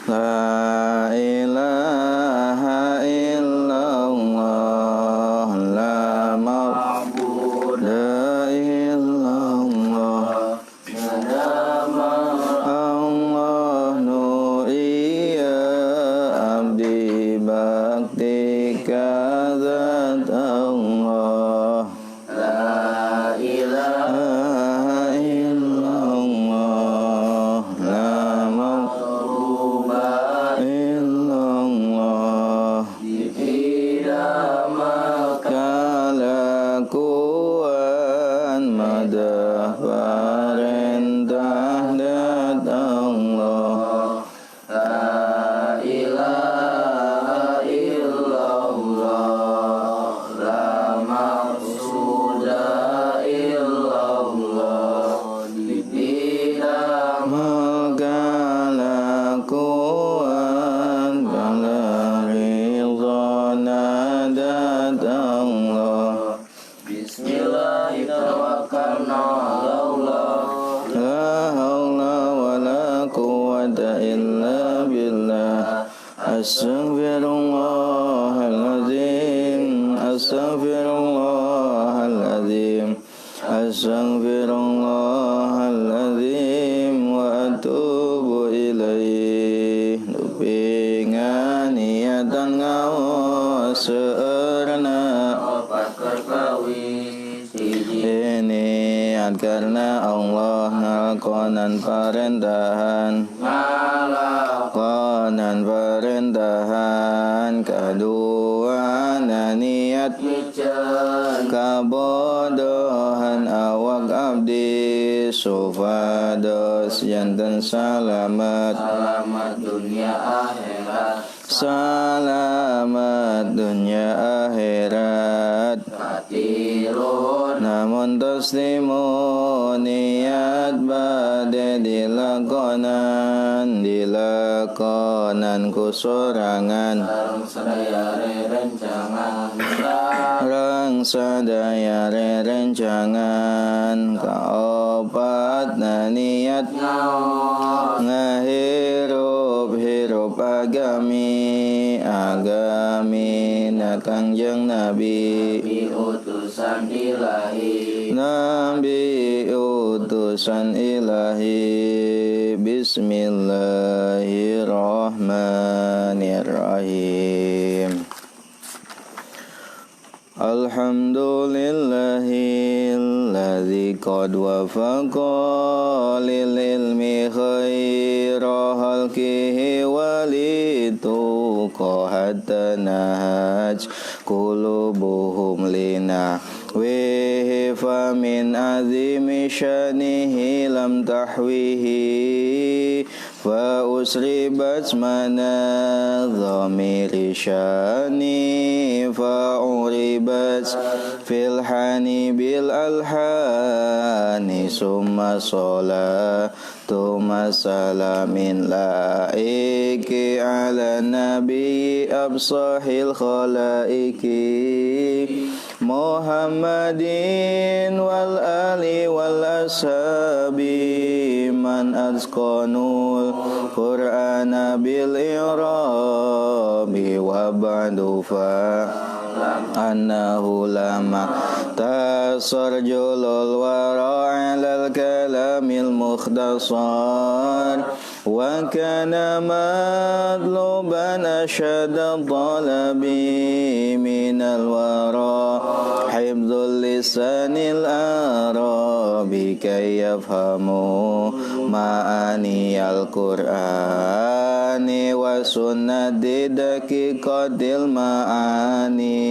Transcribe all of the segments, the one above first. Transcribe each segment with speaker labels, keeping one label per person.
Speaker 1: La ilaha illallah, la ma'budu illallah, Allah nu iya abdi bakti kadzat Allah. La ilaha illallah, la illallah, kalakuan madah perintah dat Allah. La ilaha illallah, la maqsuda illallah, tidak kalakuan bala ridhana dat Allah. Bismillahirrahmanirrahim. La haula wala quwwata illa billah. Astaghfirullahaladzim, astaghfirullahaladzim, astaghfirullahaladzim wa atubu ilaih. Dupingan niatan ngawas seerna ini karena Allah ngalakonan perintahan kedua niat kabodohan awak abdi sufados jantan selamat dunia akhirat, selamat dunia akhirat. Namun taslimu niat bade dilakonan kusorangan rang sadaya rencangan kaopat na niat ngahirup agami na Kangjeng Nabi utusan ilahi. Bismillahirrahmanirrahim. Alhamdulillahilladzi qad wafaqa lil ilmi khaira halqihi walituqa hatta nahaj qulubuhum lina wihi famin azimi syanihi lam tahwihi fa usribat mana dhamiri syani fa uribat fil hani bil alhani summa salatu masalamin laiki ala nabi absahil khalaiki Muhammadin wal ali wal ashabi man azqanul Qur'ana bil i'rabi wa ba'du fa annahu lama tasarjulul wara' alal kalamil mukhtasar wa kana madluban asyada talabi minal wara hifdzul lisanil arabi kay yafhamu ma'ani al-Qur'ani wa sunnati daqiqatil ma'ani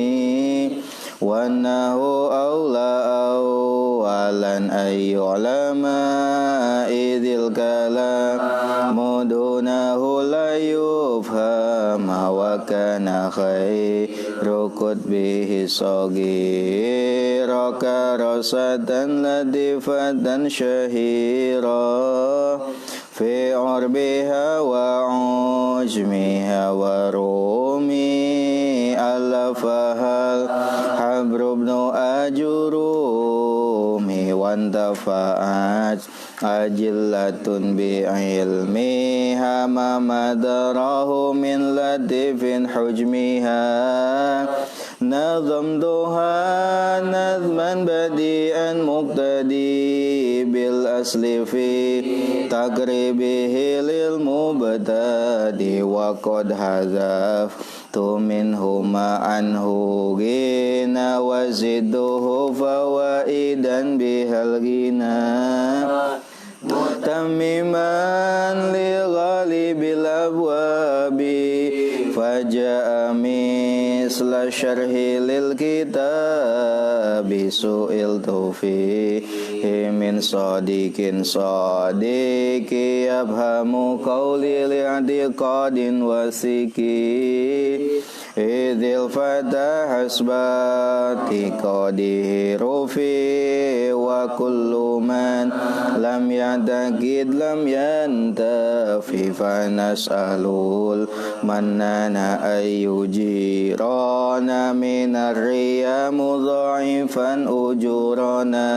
Speaker 1: wa nahu awalan ayyulama idil kalam mudunahu la yufhama wa kana khairu kutbihi saghira karasatan ladifatan syahira fi urbiha wa ujmiha wa rumi alafahal habru ibnu ajurumi wantafa'at ajillatun bi'ilmiha ma madarahu min latifin hujmiha nazamtuha nazman badi'an muqtadi bil asli fi taqribihi lil mubtadi wa qad hazaf tu minhuma anhu gina wa zidduhu fawaidan bihal gina tamiman li ghalibil abwabi faja'a misla syarhi lil kitabi su'il taufihi min sadiqin sadiqi yabhamu qawli li'adiqadin wasiki idhil fata hasbati qadihi rufi wa kullu man lam ya'taqid lam yantafi fa nas'alul mannana ayyujirana minar riya mudha'ifan ujurana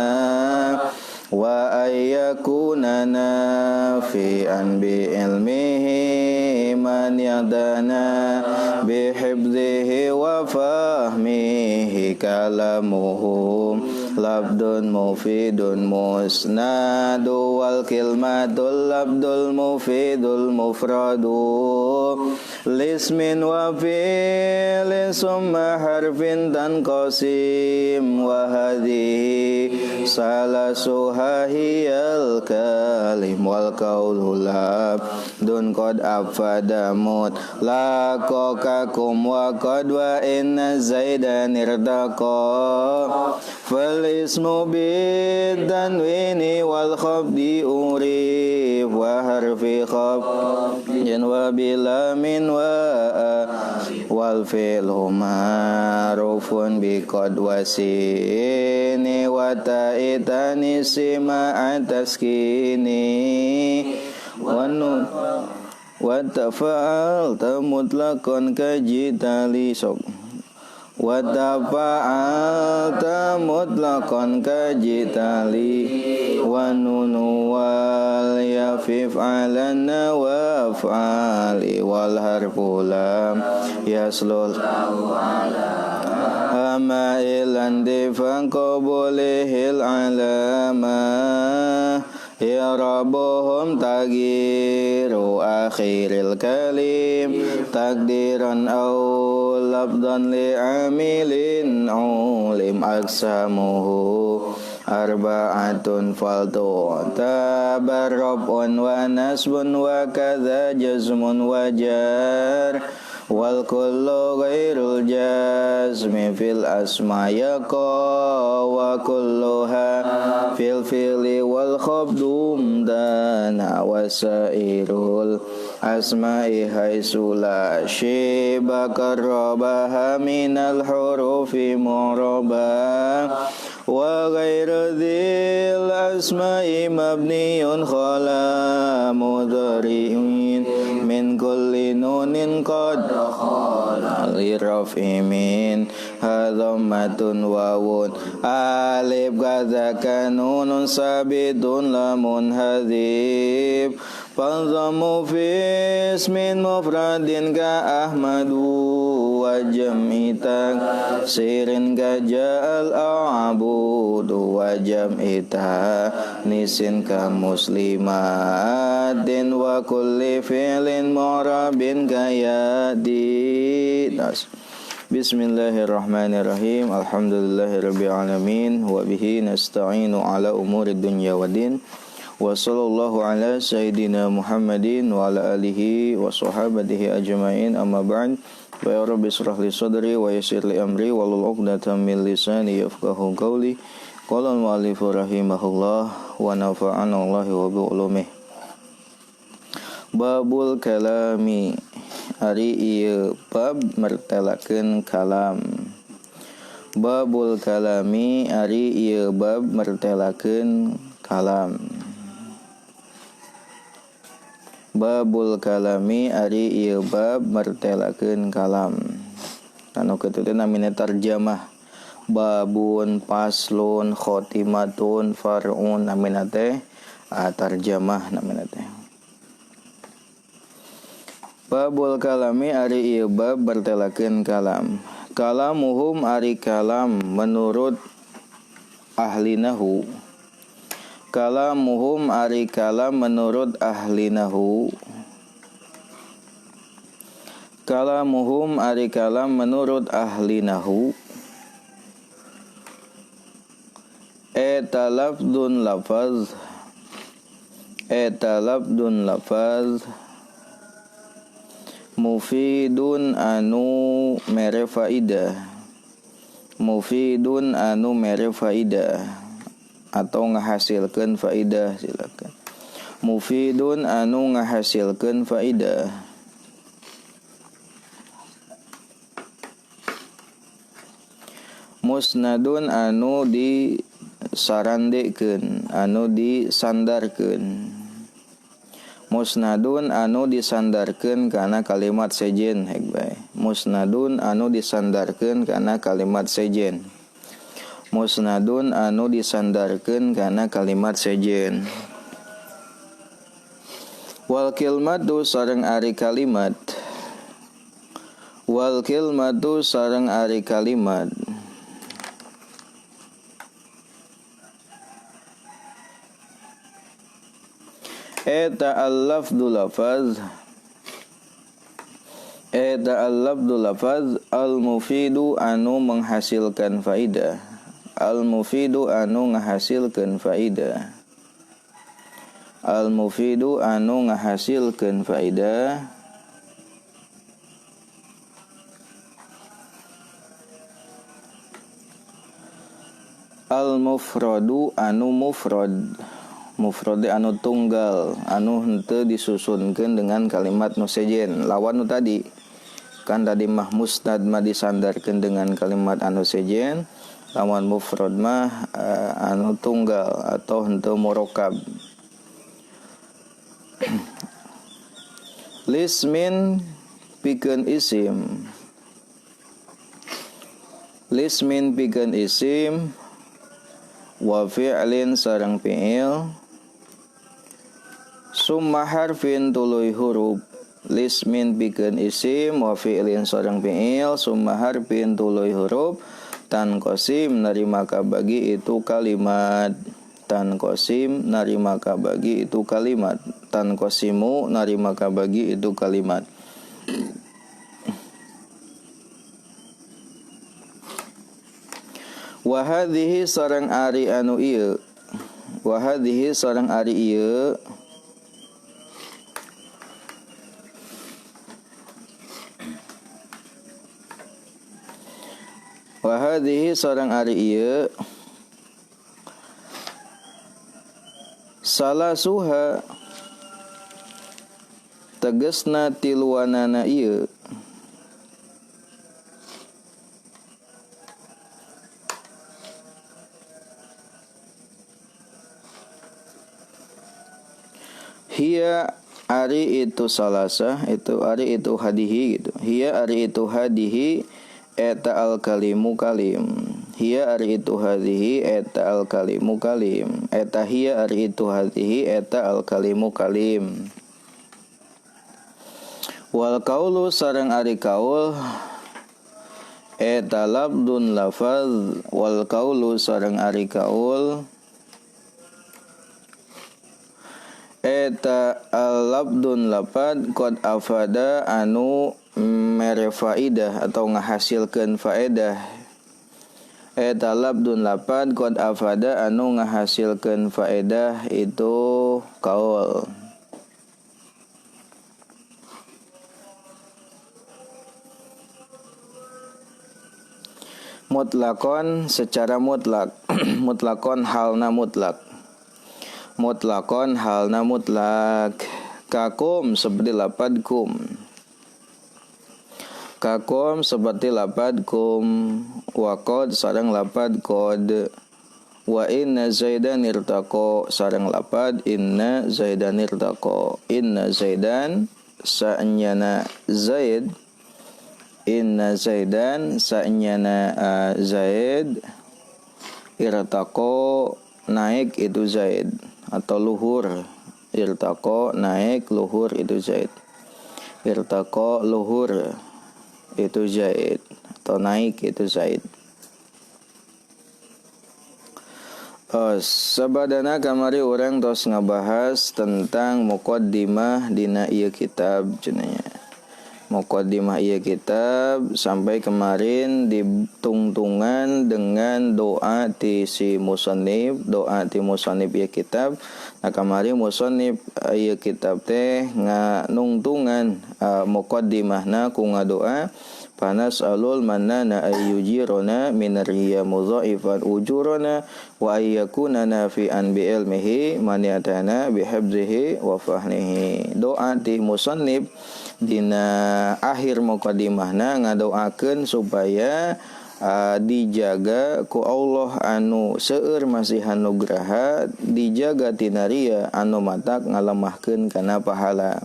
Speaker 1: wa ayyakuna nafi'an bi ilmihi man yadana bi hibzihi wa fahmihi kalamuhu labdun mufidun musnadu wal kilmatul labdul mufidul mufradu lismin wa fi'lin summa harfin tanqasim wa hadhihi salasuha hiyal kalim wal qawlu labdun qad afada mut laqakakum wa qad wa inna zaidan irtaqa fal ismu bitanwini wal khabdi urif wa harfi khabdin wa bila min wa wal fi'lu ma'rufun bi qad wasini wa ta'itani sima ataskini wa nun wa tafa'al mutlaqan kajitali sok wa tafa'al mutlaqan kajitali wa nunu wal yafif alanna wa af'ali wal harfu lam yaslul ama ilan difan qabulihil alamah i'rabuhum taghiru akhiril kalim takdiran aw labdan li'amilin ulim aksamuhu arba'atun faltu tabarrabun wa nasbun wa kadha jazmun wa jar wal kullu ghairul jazmi fil asma yaqa wa kulluha fil fi'li wal khabdum dana wasairul asma'i haitsu la shiba qarrabaha minal hurufi mu'raba wa ghairu dhil asma'i mabniyun khala mudhari'in min kulli nunin qad khala lirafi min hadhammatun wawun alif kadzaka nunun sabitun lamun hadhib fanzamu fi ismin mufradin ka ahmadu wa jam'i taksirin ka ja'al a'budu wa jam'i nisin ka muslimatin wa kulli fi'lin mu'rabin ka yadi. Bismillahirrahmanirrahim. Alhamdulillahirabbil alamin wa bihi nasta'inu ala umurid dunya waddin. Wa sallallahu ala sayyidina Muhammadin wa ala alihi wa sahabatihi ajma'in, amma ba'd. Wa ya rabbi israh li sadri wa yassir li amri wa hlul 'uqdatam min lisani yafqahu qawli. Qala al-mu'allif rahimahullah wa nafa'ana Allah wa bi ulumih. Babul kalami, ari ieu bab mertelakeun kalam. Babul kalami, ari ieu bab mertelakeun kalam. Babul kalami, ari ieu bab mertelakeun kalam. Anu kitu teh namina tarjamah. Babun, paslun, khotimatun, far'un, namina teh tarjamah namanya teh. Babul kalami ari ieu bab bertelakeun kalam. Kalamuhum ari kalam menurut ahli nahu. Kalamuhum ari kalam menurut ahli nahu. Kalamuhum ari kalam menurut ahli nahu. Eta lafdun lafaz. Eta lafdun lafaz. Mufidun anu mere faidah. Mufidun anu mere faidah atau ngahasilkeun faidah, silakan. Mufidun anu ngahasilkeun faidah. Musnadun anu disarandekeun, anu disandarkeun. Musnadun anu disandarkeun kana kalimat sejen hek bae. Musnadun anu disandarkeun kana kalimat sejen. Musnadun anu disandarkeun kana kalimat sejen. Wal kilmatu sareng ari kalimat. Wal kilmatu sareng ari kalimat. Eta al-lafdu lafaz. Eta al-lafdu lafaz al-mufidu anu menghasilkan faidah. Al-mufidu anu ngahasilkeun faidah. Al-mufidu anu ngahasilkeun faidah. Al-mufradu anu mufrad. Mufrad anu tunggal, anu henteu disusunkeun dengan kalimat nu sejen. Lawan nu tadi kan tadi mah musnad mah disandarkeun dengan kalimat anu sejen. Lawan mufrad mah anu tunggal atau henteu murokab. Lismin pikeun isim. Lismin pikeun isim. Wa fi'lin sareng fi'il. Summa harfin tuluy huruf. Lismin pikeun isim wa fi'lin sareng fi'il. Summa harfin tuluy huruf. Tanqasim narima kabagi itu kalimat. Tanqasim narima kabagi itu kalimat. Tanqasimu narima kabagi itu kalimat. Wa hadhihi sareng ari anu ieu. Wa hadhihi sareng ari ieu. Wa hadhihi sareng ari ieu. Salasuha tegesna tiluanana ieu. Hiya ari itu salasa, itu ari itu hadihi gitu. Hiya ari itu hadihi eta al kalimu kalim. Hiya ari itu hadihi eta al kalimu kalim. Eta hiya ari itu hadihi eta al kalimu kalim. Wal qaulu sareng ari qaul eta labdun lafaz. Wal qaulu sareng ari qaul eta al-labdun lapad qad afada anu mere faidah atau ngahasilkeun faedah. Eta labdun lapad qad afada anu ngahasilkeun faedah itu qaul. Mutlakon secara mutlak. Mutlakon halna mutlak. Mutlakon halna mutlak. Kakum seperti lapad kum. Kakum seperti lapad kum. Wa qad sareng lapad qad. Wa inna zaidan irtaqo sareng lapad inna zaidan irtaqo. Inna zaidan sa'nyana zaid. Inna zaidan sa'nyana zaid. Irtaqo naik itu zaid atau luhur. Irtaqo naik, luhur itu zaid. Irtaqo luhur itu zaid atau naik itu zaid. Sabadana kamari orang tos ngabahas tentang muqaddimah dina ieu kitab cenanya. Muqaddimah ieu kitab sampai kemarin ditungtungan dengan doa ti si musannif, doa ti musannif ieu kitab. Nah kamari musannif ieu kitab teh nganungtungan muqaddimahna ku ngadoa panas alul manana ayyujirona minariya mudhaifan ujurona wa ayyakuna nafi'an bi ilmihi maniatana bihabzihi wa fahmihi. Doa ti musannif dina akhir muqaddimahna ngadoakeun supaya dijaga ku Allah anu seueur masihan nugraha, dijaga tina ria anu matak ngalemahkeun kana pahala.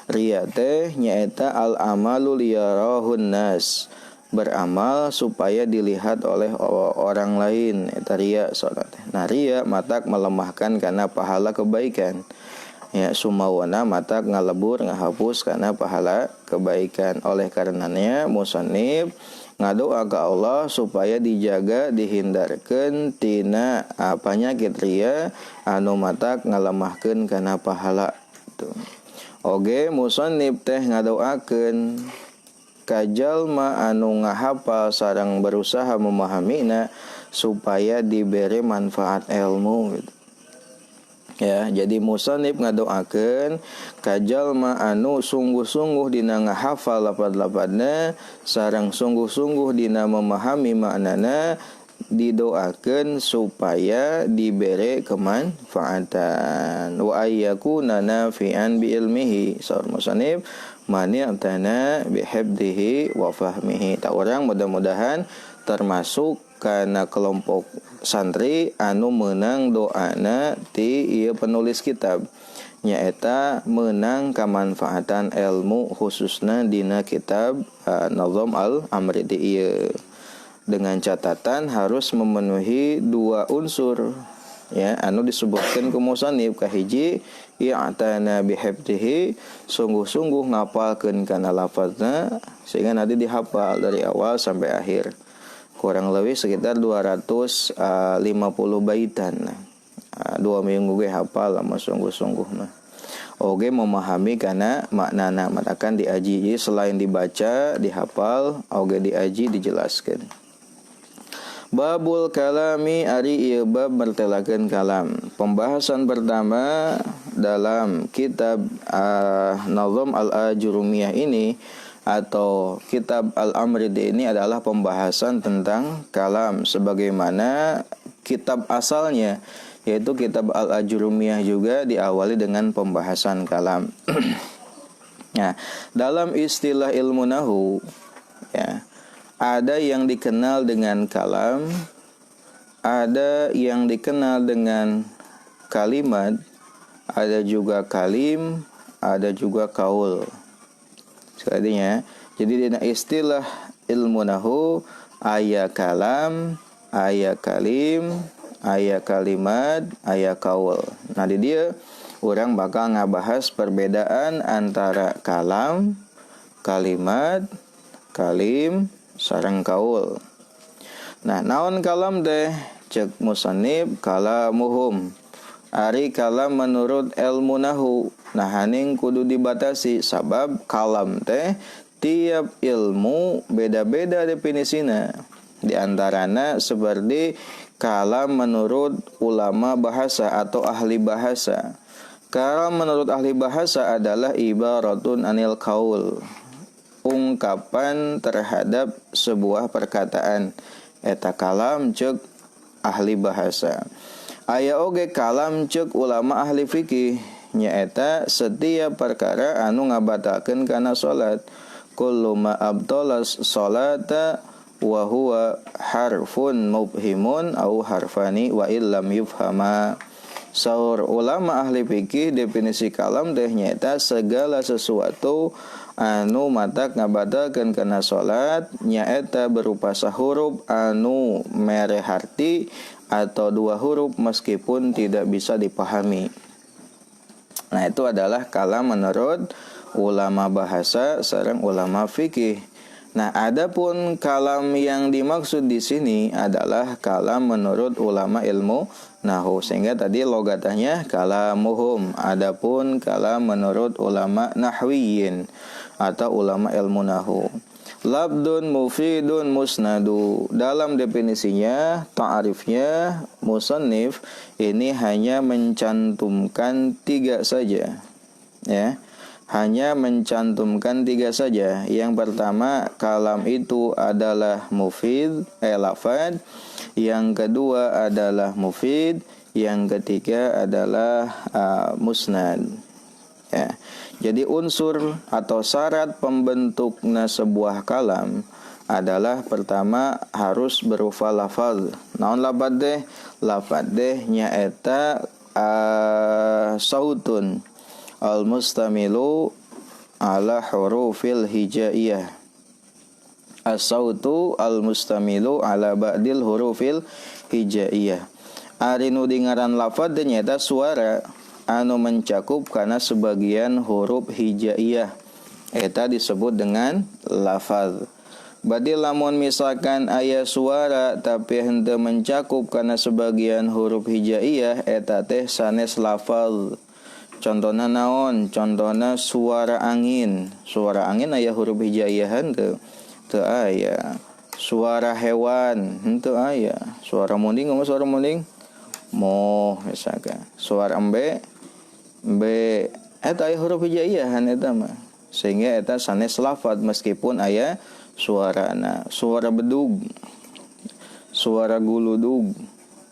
Speaker 1: Ria teh nyaeta al amalu liyarahun nas, beramal supaya dilihat oleh orang lain, eta ria salat. Nah ria matak melemahkan karena pahala kebaikan. Ya sumawana matak ngalebur ngahapus karena pahala kebaikan. Oleh karenanya musannif ngadoa ka Allah supaya dijaga dihindarkeun tina penyakit ria anu matak ngalemahkeun kana pahala. Tuh. Oge musannif teh ngadoakeun ka jalma anu ngahapal sareng berusaha memahaminya supaya diberi manfaat ilmu gitu. Ya, jadi musannif ngadoakeun ka jalma anu sungguh-sungguh dina ngahafal lapad-lapadna sareng sungguh-sungguh dina memahami maknana, didoakeun supaya diberi kemanfaatan wa ayyakuna nafi'an bi ilmihi. Saur musannif mani'tana bi hifdhihi wa fahmihi. Ta urang mudah-mudahan termasuk kana kelompok santri anu meunang doana ti ieu penulis kitab, nyaeta meunang kamanfaatan ilmu khususna dina kitab Nazam al-Amri ieu. Dengan catatan harus memenuhi dua unsur ya anu disebutkan ku musannif. Kahiji i'tana bihifdhihi, sungguh-sungguh ngapalkeun kana lafazna sehingga nanti dihafal dari awal sampai akhir, kurang lebih sekitar 250 baitan. 2 minggu ge hafal lama sungguh-sungguh mah. Oge memahami kana maknana matakan diaji. Jadi selain dibaca dihafal, oge diaji dijelaskeun. Babul kalami ari ieu bab mertelakeun kalam. Pembahasan pertama dalam kitab Nazam al-Ajurumiyah ini atau kitab Al-Amrid ini adalah pembahasan tentang kalam sebagaimana kitab asalnya, yaitu kitab Al-Ajurumiyah juga diawali dengan pembahasan kalam. Nah, dalam istilah ilmu nahwu ya, ada yang dikenal dengan kalam, ada yang dikenal dengan kalimat, ada juga kalim, ada juga kaul. Sekalinya, jadi dina istilah ilmu nahwu aya kalam, aya kalim, aya kalimat, aya kaul. Nah di dia urang bakal ngabahas perbedaan antara kalam, kalimat, kalim, sareng kaul. Nah, naon kalam teh? Cek musannif kalamuhum. Ari kalam menurut ilmu nahwu, nah haning kudu dibatasi sabab kalam teh tiap ilmu beda-beda definisina. Di antarana seperti kalam menurut ulama bahasa atau ahli bahasa. Kalam menurut ahli bahasa adalah ibaratun anil kaul, ungkapan terhadap sebuah perkataan. Eta kalam cek ahli bahasa. Aya oge kalam cek ulama ahli fikih, nyaeta setiap perkara anu ngabatalkeun kana salat. Kullu ma abtalas salata wa huwa harfun mubhimun au harfani wa illam yufhama. Saur ulama ahli fikih definisi kalam teh nyaeta segala sesuatu anu matak ngabatalkeun kana salat nyaeta berupa sahuruf anu mere harti atau dua huruf meskipun tidak bisa dipahami. Nah, itu adalah kalam menurut ulama bahasa sareng ulama fikih. Nah, adapun kalam yang dimaksud di sini adalah kalam menurut ulama ilmu nahwu. Sehingga tadi logatanya kalamuhum. Adapun kalam menurut ulama nahwiyin atau ulama ilmu nahwu. Labdun mufidun musnadu. Dalam definisinya, ta'arifnya, musannif ini hanya mencantumkan 3 saja. Ya. Hanya mencantumkan 3 saja. Yang pertama, kalam itu adalah mufid, lafad. Yang kedua adalah mufid. Yang ketiga adalah musnad. Ya. Jadi unsur atau syarat pembentuknya sebuah kalam adalah pertama harus berupa lafaz. Naon lafaz deh? Lafaz deh nyaeta sautun al-mustamilu ala hurufil hijaiyah. As-sautu al-mustamilu ala ba'dil hurufil hijaiyah. Ari nu dingaran lafaz teh nyaeta suara anu mencakup kana sebagian huruf hijaiyah. Eta disebut dengan lafaz. Badi lamun misalkan aya suara tapi henteu mencakup kana sebagian huruf hijaiyah eta teh sanes lafaz. Contohna naon? Contohna suara angin. Suara angin aya huruf hijaiyah henteu? Teu aya. Suara hewan henteu aya. Suara munding, ngomong suara munding? Moh misalkan. Suara embe eta aya huruf hijaiyahan eta mah. Sehingga eta sanes lafaz meskipun aya suarana. Suara bedug, suara guludug,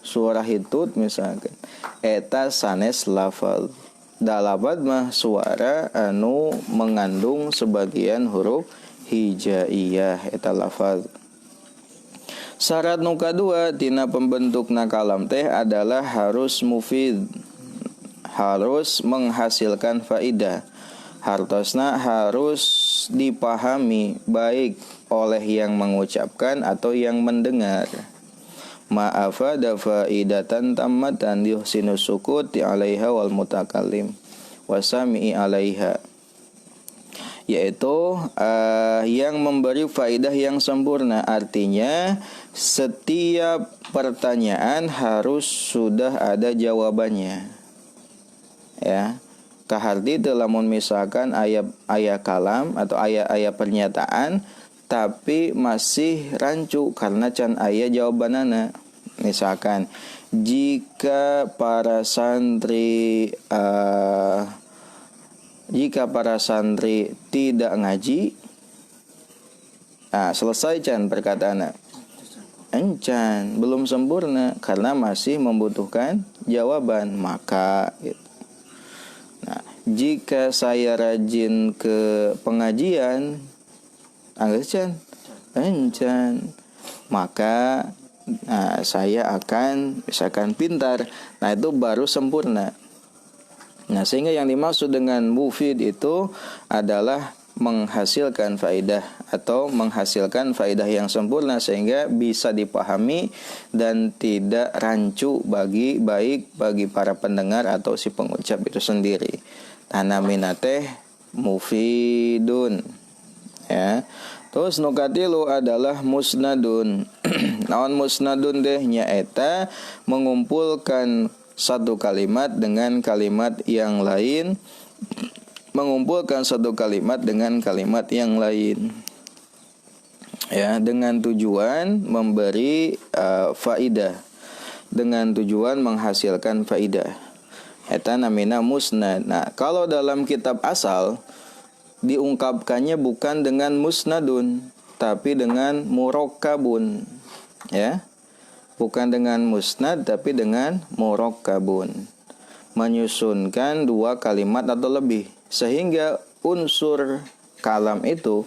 Speaker 1: suara hitut misalkan. Eta sanes lafaz. Da lafaz mah suara anu mengandung sebagian huruf hijaiyah eta lafaz. Syarat nu kadua tina pembentukna kalam teh adalah harus mufid. Harus menghasilkan faidah. Hartosna harus dipahami baik oleh yang mengucapkan atau yang mendengar. Ma'afada faidatan tammatan yuhsinu sukuti 'alaiha wal mutakallim wasami'i 'alaiha. Yaitu yang memberi faidah yang sempurna. Artinya setiap pertanyaan harus sudah ada jawabannya. Ya, kaharti teu lamun misalkan aya kalam atau aya pernyataan tapi masih rancu karena can aya jawabanana. Misalkan jika para santri tidak ngaji, selesai can perkataanna. Encan, belum sempurna karena masih membutuhkan jawaban. Maka gitu. Nah, jika saya rajin ke pengajian, anggeus encan, maka saya akan misalkan pintar. Nah, itu baru sempurna. Nah, sehingga yang dimaksud dengan mufid itu adalah menghasilkan faedah atau menghasilkan faedah yang sempurna sehingga bisa dipahami dan tidak rancu bagi para pendengar atau si pengucap itu sendiri. Namina teh mufidun. Ya. Terus nu katilu adalah musnadun. Naon musnadun deh nyaeta mengumpulkan satu kalimat dengan kalimat yang lain, mengumpulkan satu kalimat dengan kalimat yang lain, ya, dengan tujuan memberi faidah, dengan tujuan menghasilkan faidah. Eta namina musnad. Nah, kalau dalam kitab asal diungkapkannya bukan dengan musnadun tapi dengan murakkabun, ya. Bukan dengan musnad tapi dengan murakkabun. Menyusunkan dua kalimat atau lebih sehingga unsur kalam itu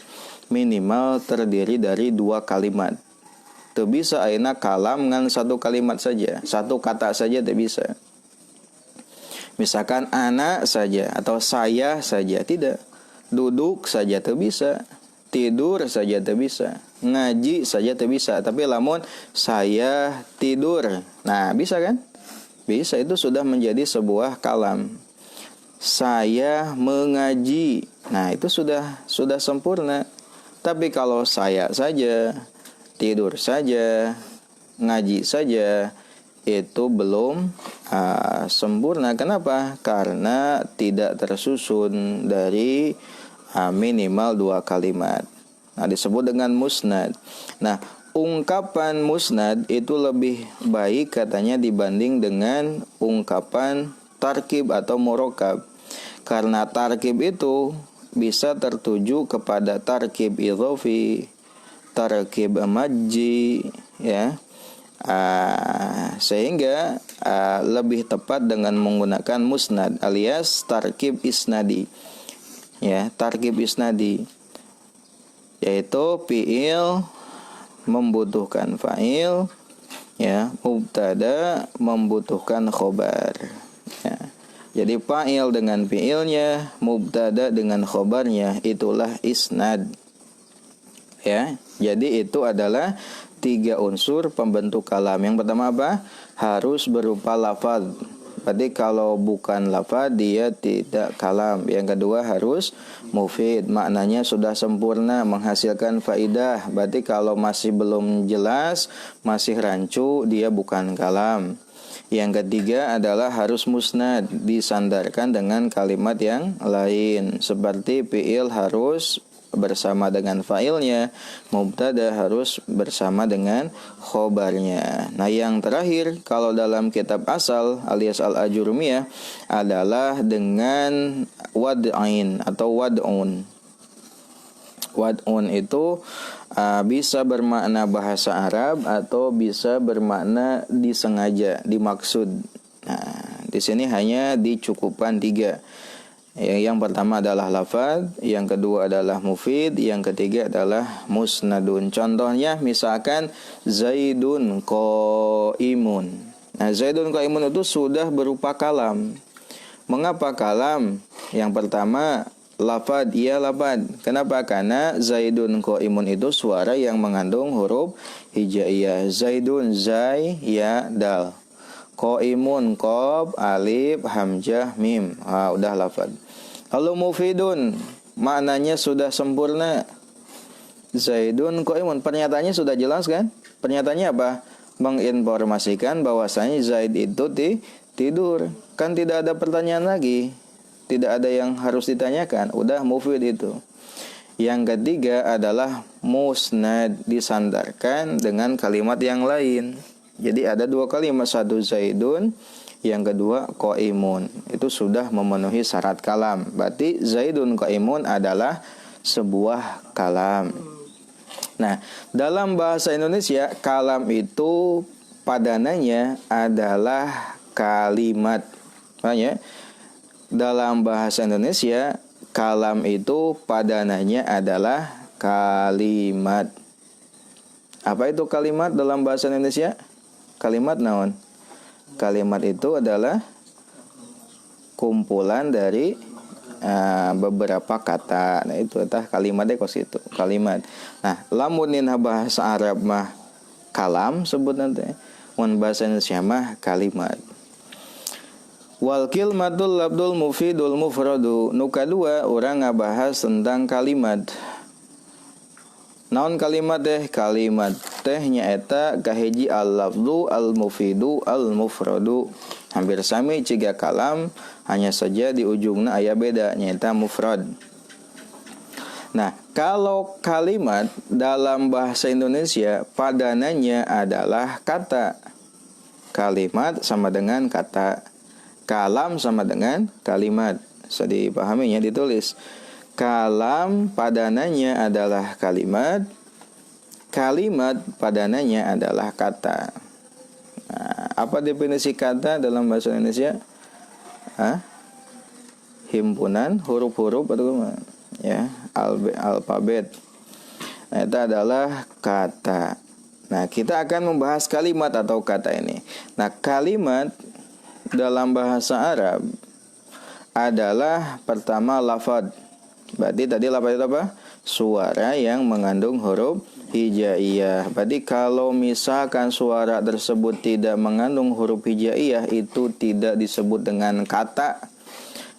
Speaker 1: minimal terdiri dari dua kalimat. Teu bisa ayeuna kalam ngan satu kalimat saja, satu kata saja teu bisa. Misalkan anak saja atau saya saja, tidak. Duduk saja teu bisa, tidur saja teu bisa, ngaji saja teu bisa. Tapi lamun saya tidur, nah bisa kan? Bisa, itu sudah menjadi sebuah kalam. Saya mengaji, nah itu sudah sempurna. Tapi kalau saya saja, tidur saja, ngaji saja, itu belum sempurna. Kenapa? Karena tidak tersusun dari minimal 2 kalimat. Nah, disebut dengan musnad. Nah, ungkapan musnad itu lebih baik katanya dibanding dengan ungkapan tarkib atau murokab. Karena tarkib itu bisa tertuju kepada tarkib idhofi, tarkib majji, ya. Sehingga lebih tepat dengan menggunakan musnad alias tarkib isnadi. Ya, tarkib isnadi yaitu fi'il membutuhkan fa'il, ya, mubtada membutuhkan khobar. Ya. Jadi fa'il dengan fi'ilnya, mubtada dengan khobarnya, itulah isnad. Ya, jadi itu adalah 3 unsur pembentuk kalam. Yang pertama apa? Harus berupa lafaz. Berarti kalau bukan lafaz dia tidak kalam. Yang kedua harus mufid, maknanya sudah sempurna, menghasilkan faidah. Berarti kalau masih belum jelas, masih rancu, dia bukan kalam. Yang ketiga adalah harus musnad, disandarkan dengan kalimat yang lain. Seperti fi'il harus bersama dengan fa'ilnya, mubtada harus bersama dengan khobarnya. Nah, yang terakhir kalau dalam kitab asal alias al-ajurumiyah adalah dengan wad'ain atau wad'un. Wad'un itu bisa bermakna bahasa Arab atau bisa bermakna disengaja, dimaksud. Nah, di sini hanya dicukupkan 3. Yang pertama adalah lafaz, yang kedua adalah mufid, yang ketiga adalah musnadun. Contohnya misalkan Zaidun qaimun. Nah, Zaidun qaimun itu sudah berupa kalam. Mengapa kalam? Yang pertama lafaz, iya lafaz. Kenapa? Karena Zaidun qaimun itu suara yang mengandung huruf hijaiyah. Zaidun zai ya dal. Qaimun qaf alif hamzah mim. Udah lafaz. Lalu mufidun, maknanya sudah sempurna. Zaidun qaimun, pernyataannya sudah jelas kan? Pernyataannya apa? Menginformasikan bahwasanya Zaid itu tidur. Kan tidak ada pertanyaan lagi. Tidak ada yang harus ditanyakan. Udah mufid itu. Yang ketiga adalah musnad, disandarkan dengan kalimat yang lain. Jadi ada 2 kalimat, satu Zaidun, yang kedua qaimun. Itu sudah memenuhi syarat kalam. Berarti Zaidun qaimun adalah sebuah kalam. Nah, dalam bahasa Indonesia kalam itu padanannya adalah kalimat. Makanya dalam bahasa Indonesia kalam itu padanannya adalah kalimat. Apa itu kalimat dalam bahasa Indonesia? Kalimat naon? Kalimat itu adalah kumpulan dari beberapa kata. Nah, itu tah kalimatnya kos itu kalimat. Nah, lamunin bahasa Arab mah kalam sebut nanti. Mun bahasa Indonesia mah kalimat. Wal kilmatul labdul mufidul mufradu. Nu kadua orang ngabahas tentang kalimat. Naon kalimat teh? Kalimat teh nyaeta kahiji al-lafdu al-mufidu al-mufradu. Hampir sami ciga kalam, hanya saja di ujungna aya beda, nyaeta mufrad. Nah, kalau kalimat dalam bahasa Indonesia padanannya adalah kata. Kalimat sama dengan kata. Kalam sama dengan kalimat. Bisa dipahaminya, ditulis. Kalam padanannya adalah kalimat. Kalimat padanannya adalah kata. Nah, apa definisi kata dalam bahasa Indonesia? Himpunan huruf-huruf atau ya, alfabet. Nah, itu adalah kata. Nah, kita akan membahas kalimat atau kata ini. Nah, kalimat dalam bahasa Arab adalah pertama lafad. Berarti tadi lafad itu apa? Suara yang mengandung huruf hijaiyah. Berarti kalau misalkan suara tersebut tidak mengandung huruf hijaiyah, itu tidak disebut dengan kata.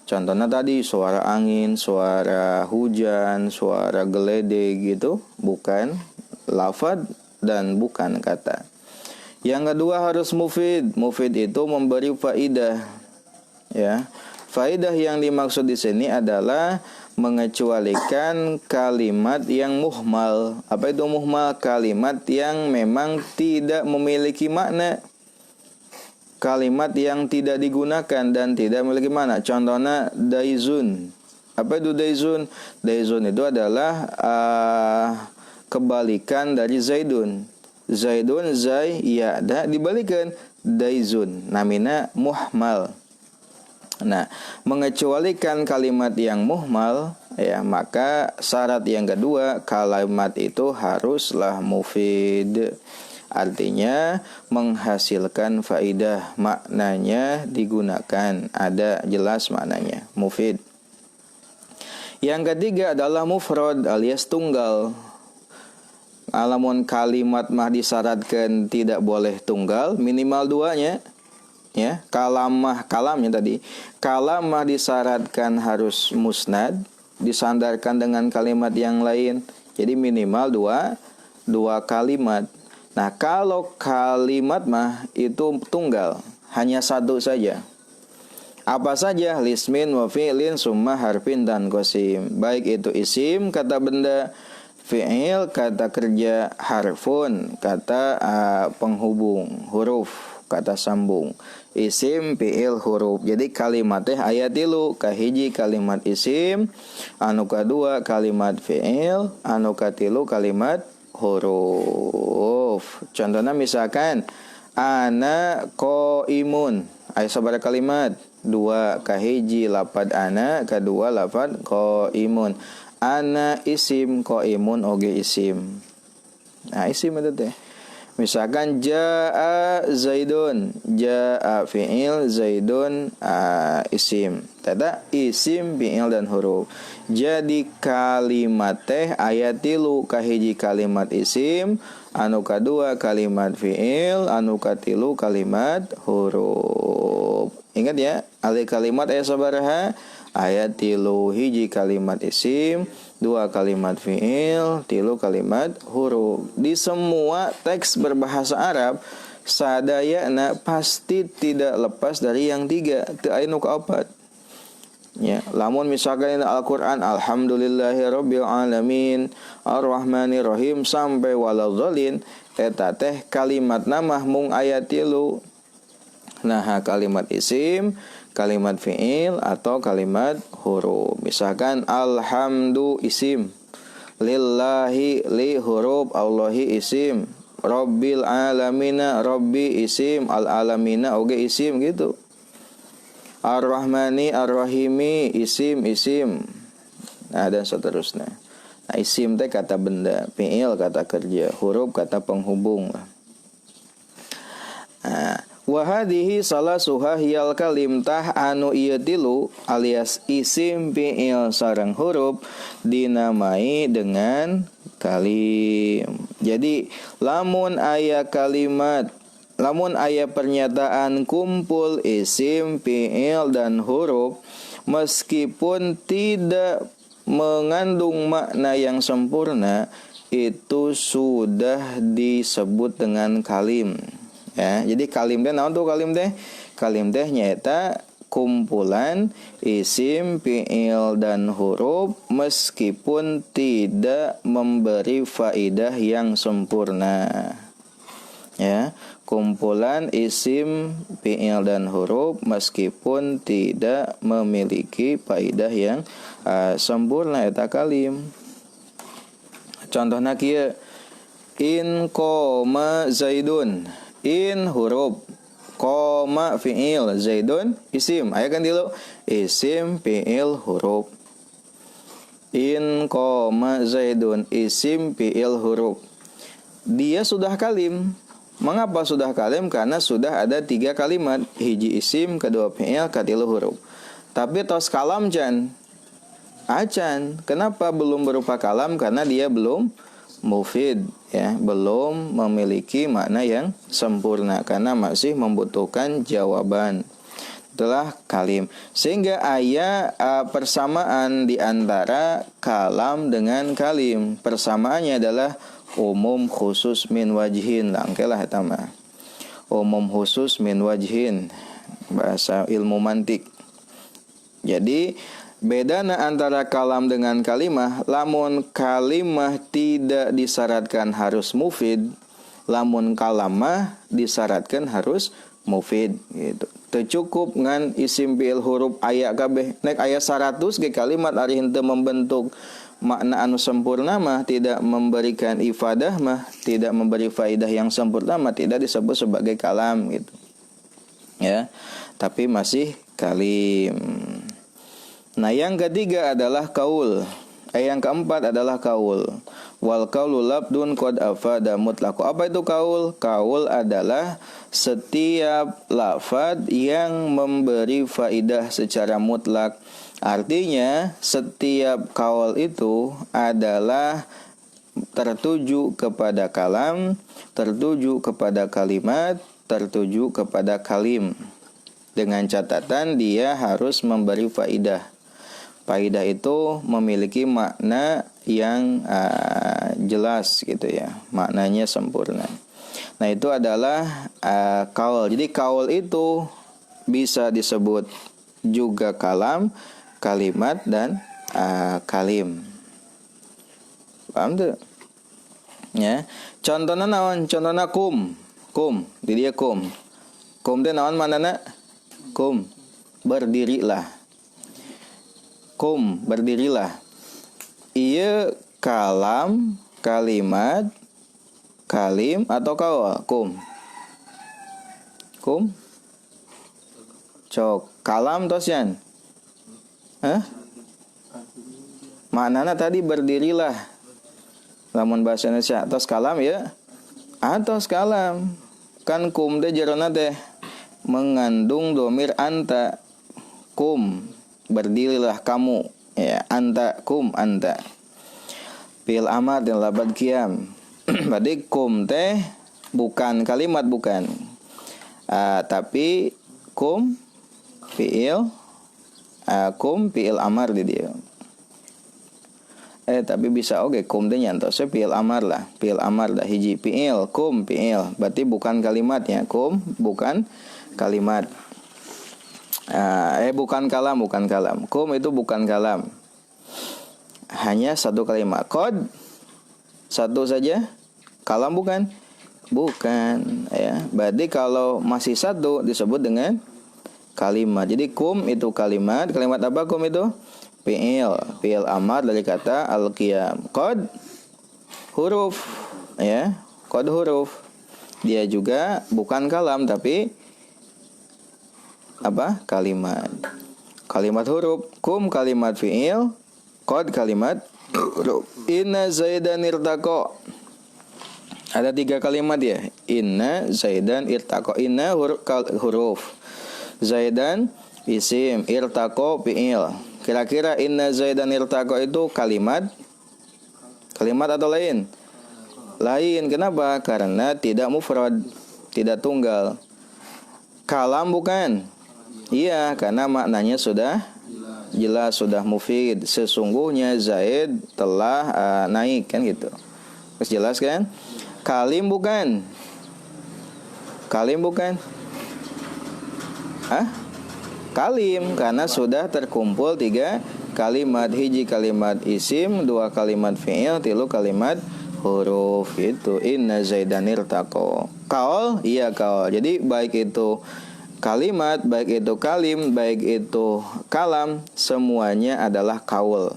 Speaker 1: Contohnya tadi suara angin, suara hujan, suara geledek gitu, bukan lafad dan bukan kata. Yang kedua harus mufid. Mufid itu memberi faidah. Ya. Faidah yang dimaksud di sini adalah mengecualikan kalimat yang muhmal. Apa itu muhmal? Kalimat yang memang tidak memiliki makna. Kalimat yang tidak digunakan dan tidak memiliki makna. Contohnya daizun. Apa itu daizun? Daizun itu adalah kebalikan dari zaidun. Zaidun zai ya da dibalikan daizun namina muhmal. Nah, mengecualikan kalimat yang muhmal ya, maka syarat yang kedua kalimat itu haruslah mufid. Artinya menghasilkan faidah, maknanya digunakan, ada jelas maknanya, mufid. Yang ketiga adalah mufrad alias tunggal. Alamun kalimat mah disyaratkan tidak boleh tunggal, minimal duanya. Ya, kalamnya tadi. Kalam mah disyaratkan harus musnad, disandarkan dengan kalimat yang lain. Jadi minimal dua kalimat. Nah, kalau kalimat mah itu tunggal, hanya satu saja. Apa saja? Lismin wa fi'lin summa harfin dan qasim. Baik itu isim kata benda, fi'il kata kerja, harfun kata penghubung, huruf kata sambung, isim fi'il huruf. Jadi kalimat teh aya tilu, kahiji kalimat isim, anu kadua kalimat fi'il, anu katilu kalimat huruf. Contohnya misalkan ana qaimun, aya sabaraha kalimat? Dua, kahiji lapad ana, kadua lapad qaimun. Ana isim, qaimun oge isim. Nah, isim itu teh. Misalkan jaa zaidun, jaa fi'il, zaidun isim. Tata isim, fi'il dan huruf. Jadi kalimat teh aya tilu, kahiji kalimat isim, anu kadua kalimat fi'il, anu katilu kalimat huruf. Ingat ya, alih kalimat aya sabaraha? Ayat tilu, hiji kalimat isim, dua kalimat fi'il, tilu kalimat huruf. Di semua teks berbahasa Arab sadayana pasti tidak lepas dari yang tiga, teu aya nu kaopat. Ya, lamun misalkan Al-Qur'an alhamdulillahirabbil alamin arrahmanir rahim sampai waladzalin, eta teh kalimat nama mung aya tilu. Nah, kalimat isim, kalimat fi'il atau kalimat huruf. Misalkan alhamdu isim, lillahi li huruf, Allahi isim, rabbil alamina rabbi isim, al alamina oge isim gitu. Ar-Rahmani ar-Rahimi isim. Nah, dan seterusnya. Nah, isim teh kata benda, fi'il kata kerja, huruf kata penghubung. Nah, wa hadhihi salasuha hiyal kalim tah anu ieu tilu alias isim, fi'il sareng huruf dinamai dengan kalim. Jadi lamun aya kalimat, lamun aya pernyataan kumpul isim, fi'il dan huruf meskipun tidak mengandung makna yang sempurna, itu sudah disebut dengan kalim. Ya, jadi kalim teh naon tuh kalim teh? Kalim teh nyaeta kumpulan isim, fi'il dan huruf meskipun tidak memberi faidah yang sempurna. Ya, kumpulan isim, fi'il dan huruf meskipun tidak memiliki faidah yang sempurna eta kalim. Contohna kieu, in qoma zaidun. In huruf, qoma fi'il, zaidun isim. Aya kan tilu, isim, fi'il, huruf. In qoma zaidun, isim, fi'il, huruf. Dia sudah kalim. Mengapa sudah kalim? Karena sudah ada tiga kalimat, hiji isim, kedua fi'il, katilu huruf. Tapi tos kalam can. Acan. Kenapa belum berupa kalam? Karena dia belum mufid, ya, belum memiliki makna yang sempurna karena masih membutuhkan jawaban. Itulah kalim. Sehingga persamaan di antara kalam dengan kalim. Persamaannya adalah umum khusus min wajhin. Langkelah etama. Umum khusus min wajhin. Bahasa ilmu mantik. Jadi bedana antara kalam dengan kalimah, lamun kalimah tidak disyaratkan harus mufid, lamun kalamah disyaratkan harus mufid gitu. Tercukup ngan isim fi'il huruf aya kabeh. Nek aya 100 ge kalimat ari henteu membentuk makna anu sempurna mah, tidak memberikan ifadah mah, tidak memberi faidah yang sempurna mah, tidak disebut sebagai kalam gitu. Ya, tapi masih kalim. Nah, yang ketiga adalah kaul. Yang keempat adalah kaul. Wal kaulu labdun qad afada mutlaq. Apa itu kaul? Kaul adalah setiap lafaz yang memberi faidah secara mutlak. Artinya setiap kaul itu adalah tertuju kepada kalam, tertuju kepada kalimat, tertuju kepada kalim. Dengan catatan dia harus memberi faidah. Faidah itu memiliki makna yang jelas gitu ya, maknanya sempurna. Nah, itu adalah kaul. Jadi kaul itu bisa disebut juga kalam, kalimat, dan kalim. Paham tuh? Ya. Contohnya naon? Contohnya kum. Kum, di dia kum. Kum teh naon manana? Kum, berdirilah. Kum, berdirilah. Iya kalam, kalimat, kalim atau kaul? Kum. Kum. Cok, kalam tosian. Hah? Maknana tadi berdirilah. Lamun bahasa Indonesia tos kalam ya. Atos kalam. Kan kum teh jerona teh mengandung domir anta. Kum, berdirilah kamu, ya, anta, kum, anta. Fil amar dan labad qiyam. Berarti kum teh bukan kalimat, bukan. Tapi kum fiil, kum fiil amar di dia. Tapi bisa oke kum teh nyantosnya fiil amar lah, fiil amar dah hiji fiil, kum fiil. Berarti bukan kalimatnya, kum bukan kalimat. Bukan kalam, bukan kalam. Kum itu bukan kalam. Hanya satu kalimat. Qad satu saja. Kalam bukan? Bukan, ya. Berarti kalau masih satu disebut dengan kalimat. Jadi kum itu kalimat. Kalimat apa kum itu? Fi'il. Fi'il amar dari kata al-qiyam. Qad huruf, ya. Qad huruf. Dia juga bukan kalam tapi apa? Kalimat. Kalimat huruf. Kum kalimat fi'il, qad kalimat huruf. Inna zaidan irtaqa. Ada 3 kalimat ya. Inna zaidan irtaqa. Inna huruf. Zaidan isim, irtaqa fi'il. Kira-kira inna zaidan irtaqa itu kalimat? Kalimat atau lain? Lain. Kenapa? Karena tidak mufrad, tidak tunggal. Kalam bukan? Iya, karena maknanya sudah jelas, sudah mufid. Sesungguhnya Zaid telah naik, kan gitu. Terus jelas kan? Kalim bukan? Kalim bukan? Kalim, karena sudah terkumpul 3 kalimat. Hiji kalimat isim, 2 kalimat fi'il, 3 kalimat huruf. Itu inna zaidan irtaqa. Kaul, iya kaul. Jadi baik itu kalimat, baik itu kalim, baik itu kalam, semuanya adalah kaul.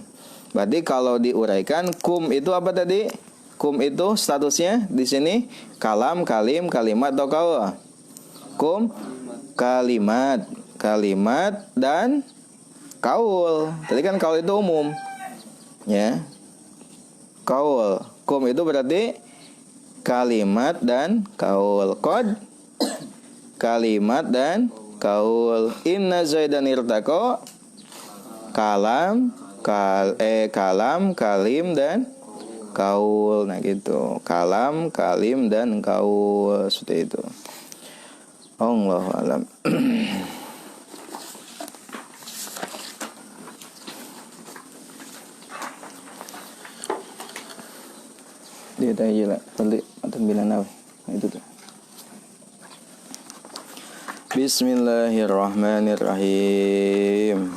Speaker 1: Berarti kalau diuraikan, kum itu apa tadi? Kum itu statusnya di sini kalam, kalim, kalimat atau kaul? Kum kalimat, kalimat dan kaul. Tadi kan kaul itu umum, ya. Kaul, kum itu berarti kalimat dan kaul. Qad kalimat dan kaul. Inna zaidan irtaqa kalam, kalam, kalim dan kaul. Nah gitu. Kalam, kalim dan kaul, seperti itu. Allahu a'lam. Dia tanya lah, balik atau bilang nawi. Itu tuh. Bismillahirrahmanirrahim.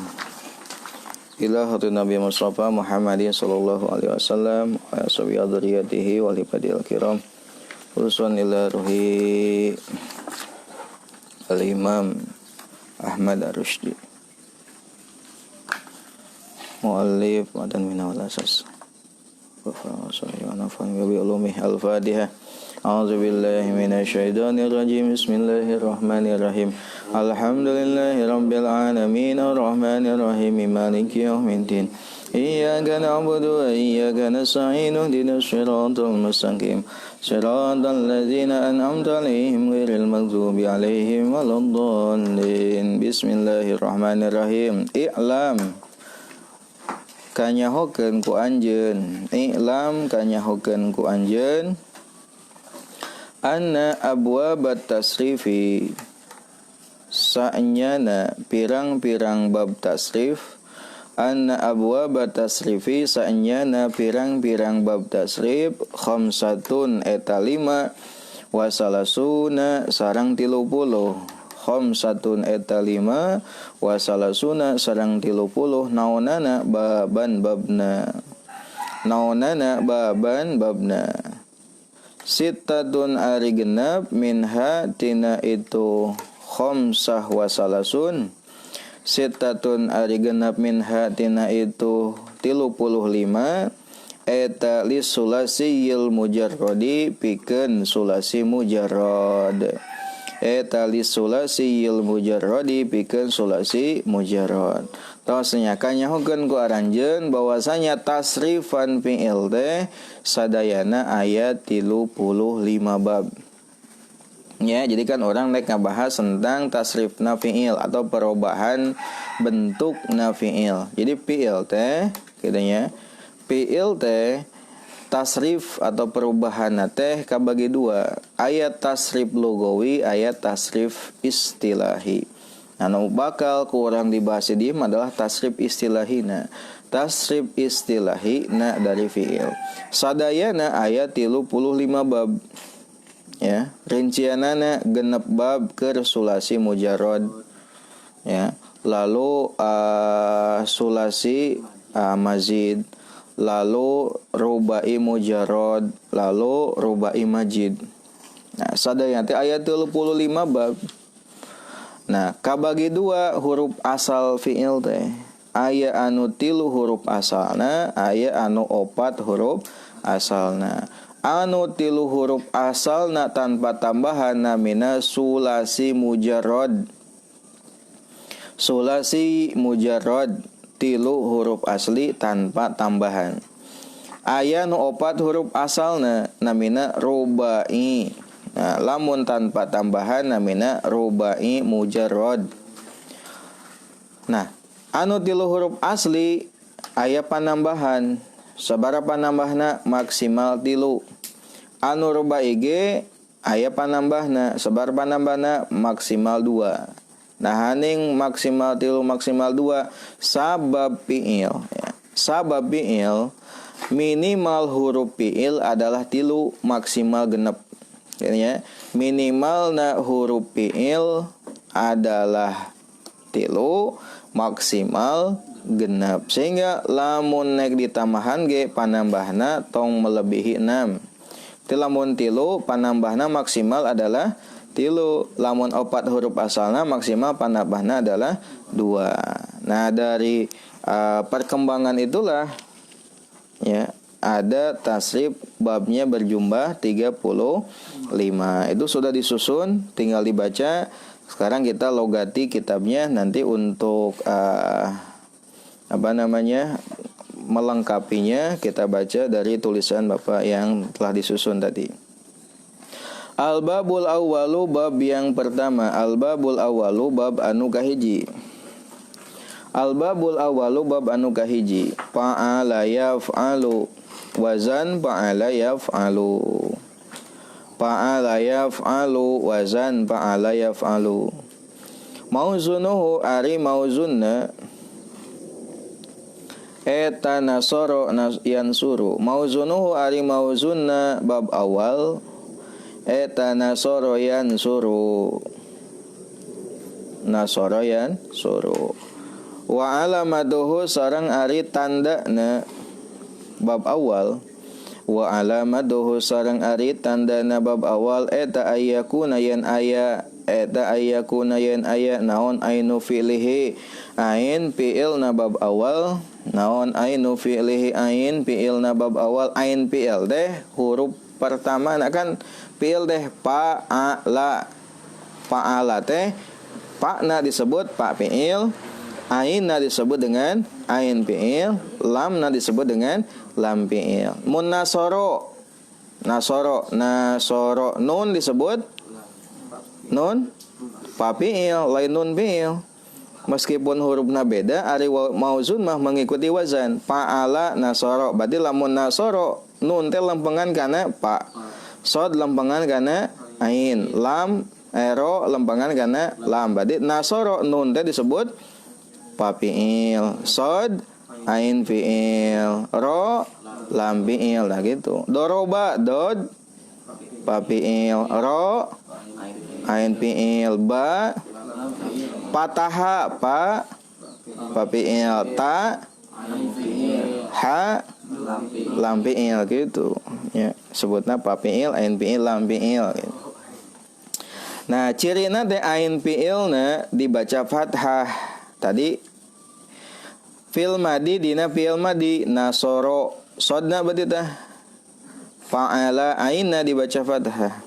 Speaker 1: Ila hatu Nabi Mustafa Muhammadin sallallahu alaihi wasallam wa ashabi adriyatihi wa libadil kiram. Urusan ila ruhi Al-Imam Ahmad Ar-Rushdi. Muallif matan minal asas. Al-Fatihah. A'udzu billahi minasyaitonir rajim. Bismillahirrahmanirrahim. Alhamdulillahirabbil alamin arrahmanir rahim maliki yaumiddin. Iyyaka na'budu wa iyyaka nasta'in ihdinas siratal mustaqim. Siratal ladzina an'amta 'alaihim ghairil maghdubi 'alaihim waladdallin. Bismillahirrahmanirrahim. I'lam kanyahokeun ku anjeun. I'lam kanyahokeun ku anjeun. Anna abwabat tasrifi sa'nyana pirang-pirang bab tasrif. Anna abwabat tasrifi sa'nyana pirang-pirang bab tasrif. Khamsatun eta 5 wasalasuna sarang 30. Khamsatun eta 5 wasalasuna sarang 30. Naonana baban babna. Naonana baban babna. Sittatun ari genep minha tina itu khamsah wasalasun. Sittatun ari genep minha tina itu 35. Eta li sulasiyil mujarrodi pikeun sulasi mujarrad. Eta li sulasiyil mujarrodi pikeun sulasi mujarrad. Tosnya kanyahokeun ku aranjeun bahwasanya tasrifan fi'il teh sadayana ayat 35 bab. Ya, jadi kan orang nek ngabahas tentang tasrifna fi'il atau perubahan bentuk na fi'il. Jadi fi'il teh kitanya fi'il teh tasrif atau perubahan teh kabagi dua. Ayat tasrif lugawi, ayat tasrif istilahi. Anu bakal kurang dibahas di adalah tasrif istilahina. Tasrif istilahina dari fi'il. Sadayana ayat 35 bab. Ya, rincianana genep bab keur sulasi mujarrad. Ya, lalu sulasi mazid, lalu rubai mujarrad, lalu rubai majid. Nah, sadayana ayat 35 bab. Nah, kabagi dua huruf asal fi'il teh. Aya anu 3 huruf asalna, aya anu 4 huruf asalna. Anu 3 huruf asalna tanpa tambahan namina sulasi mujarrad. Sulasi mujarrad 3 huruf asli tanpa tambahan. Aya anu 4 huruf asalna namina rubai. Nah, lamun tanpa tambahan namina rubai mujarrad. Nah, anu 3 huruf asli aya panambahan. Sabaraha panambahna maksimal 3. Anu rubai ge aya panambahna. Sabaraha panambahna maksimal 2. Nah, haning maksimal 3 maksimal 2 sabab fi'il ya. Sabab fi'il minimal huruf fi'il adalah 3 maksimal genep. Ya, minimalna huruf fi'il adalah 3 maksimal genep. Sehingga lamun nek ditambahan ge panambahna tong melebihi 6. Ti lamun 3 panambahna maksimal adalah 3. Lamun 4 huruf asalna maksimal panambahna adalah 2. Nah, dari perkembangan itulah ya ada tasrif babnya berjumlah 35. Itu sudah disusun, tinggal dibaca. Sekarang kita logati kitabnya nanti untuk melengkapinya kita baca dari tulisan Bapak yang telah disusun tadi. Al-babul awwalu bab yang pertama. Al-babul awwalu bab anu kahiji. Al-babul awalu bab anu kahiji. Fa'ala yaf'alu. Wazan fa'ala yaf'alu. Fa'ala yaf'alu. Wazan fa'ala yaf'alu. Mauzunuhu ari mauzunna. Eta nasoro yansuru. Mauzunuhu ari mauzunna bab awal. Eta nasoro yansuru. Nasoro yansuru. Wa alamaduhu sareng ari tandana bab awal. Wa alamaduhu sareng ari tandana bab awal. Eta ayyakuna yen aya. Eta ayyakuna yen aya. Naon ainu fi'lihi. Ain fi'il na bab awal. Naon ainu fi'lihi ain fi'il na bab awal. Ain fi'il deh huruf pertama nak kan fi'il deh fa'ala. Fa'ala teh pa na disebut pa fi'il, ain na disebut dengan ain fi'il, lam na disebut dengan lam fi'il. Mun nasoro nun disebut nun pa fi'il, lain nun fi'il. Meskipun hurufna beda, ari mauzun mah mengikuti wazan. Fa'ala nasoro, berarti lamun nasoro nun teh lempengan kana pa, sod lempengan kana ain, lam ro lempengan kana lam. Berarti nasoro nun teh disebut pa fi'il, sod ain fi'il, ro lam fi'il lah gitu. Doroba dod pa fi'il, ro ain fi'il, ba pataha pa fi'il, ta ha lam fi'il gitu ya, sebutna pa fi'il, ain fi'il, lam fi'il gitu. Nah, cirina teh ain fi'ilna dibaca fathah. Tadi fil madi dina fi'il madi nasoro sodna berarti tah fa'ala ainna dibaca fathah.